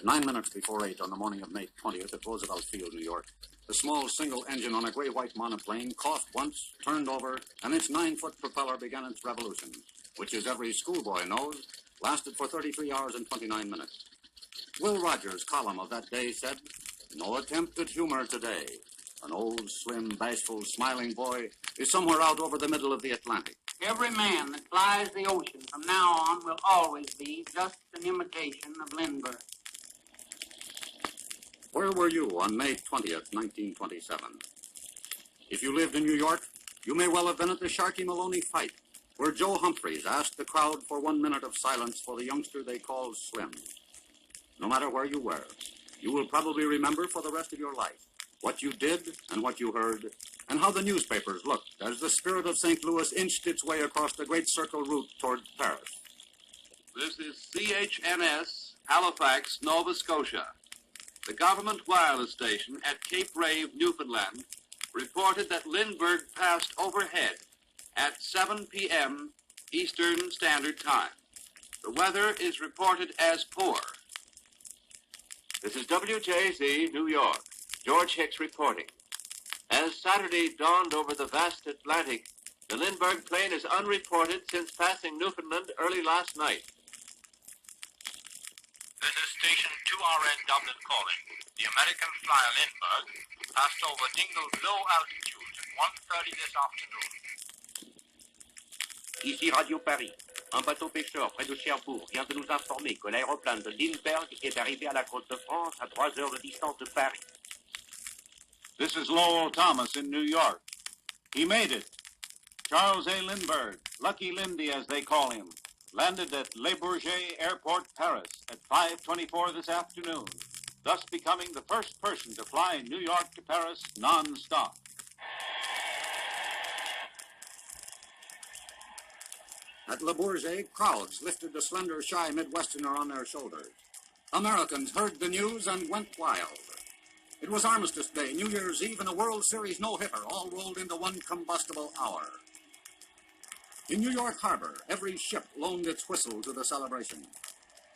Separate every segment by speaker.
Speaker 1: At 9 minutes before 8 on the morning of May 20th at Roosevelt Field, New York, the small single engine on a gray-white monoplane coughed once, turned over, and its 9-foot propeller began its revolution, which, as every schoolboy knows, lasted for 33 hours and 29 minutes. Will Rogers' column of that day said, "No attempt at humor today. An old, slim, bashful, smiling boy is somewhere out over the middle of the Atlantic.
Speaker 2: Every man that flies the ocean from now on will always be just an imitation of Lindbergh."
Speaker 1: Where were you on May 20th, 1927? If you lived in New York, you may well have been at the Sharkey Maloney fight, where Joe Humphreys asked the crowd for 1 minute of silence for the youngster they called Slim. No matter where you were, you will probably remember for the rest of your life what you did and what you heard, and how the newspapers looked as the spirit of St. Louis inched its way across the great circle route toward Paris.
Speaker 3: This is CHNS, Halifax, Nova Scotia. The government wireless station at Cape Rave, Newfoundland, reported that Lindbergh passed overhead at 7 p.m. Eastern Standard Time. The weather is reported as poor.
Speaker 4: This is WJZ, New York. George Hicks reporting. As Saturday dawned over the vast Atlantic, the Lindbergh plane is unreported since passing Newfoundland early last night.
Speaker 5: This is Station 2RN Dublin calling. The American flyer Lindbergh passed over Dingle low altitude at 1:30 this afternoon.
Speaker 6: Ici Radio Paris. Un bateau pêcheur près de Cherbourg vient de nous informer que l'aéroplane de Lindbergh est arrivé à la côte de France à 3 heures de distance de Paris.
Speaker 7: This is Lowell Thomas in New York. He made it. Charles A. Lindbergh, Lucky Lindy as they call him, landed at Le Bourget Airport, Paris at 5:24 this afternoon, thus becoming the first person to fly New York to Paris non-stop.
Speaker 1: At Le Bourget, crowds lifted the slender, shy Midwesterner on their shoulders. Americans heard the news and went wild. It was Armistice Day, New Year's Eve, and a World Series no-hitter, all rolled into one combustible hour. In New York Harbor, every ship loaned its whistle to the celebration.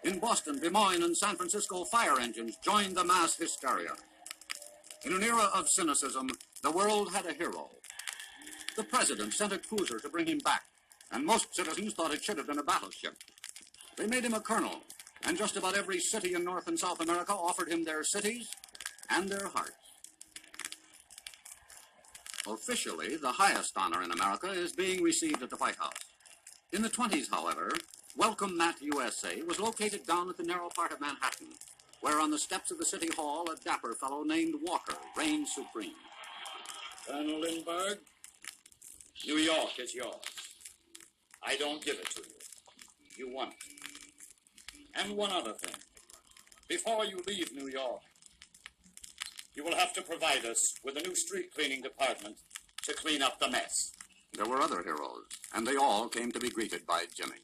Speaker 1: In Boston, Des Moines, and San Francisco, fire engines joined the mass hysteria. In an era of cynicism, the world had a hero. The president sent a cruiser to bring him back, and most citizens thought it should have been a battleship. They made him a colonel, and just about every city in North and South America offered him their cities and their hearts. Officially, the highest honor in America is being received at the White House. In the 20s, however, Welcome Mat USA was located down at the narrow part of Manhattan, where on the steps of the City Hall, a dapper fellow named Walker reigned supreme.
Speaker 8: Colonel Lindbergh, New York is yours. I don't give it to you. You want it. And one other thing. Before you leave New York, you will have to provide us with a new street cleaning department to clean up the mess.
Speaker 1: There were other heroes, and they all came to be greeted by Jimmy.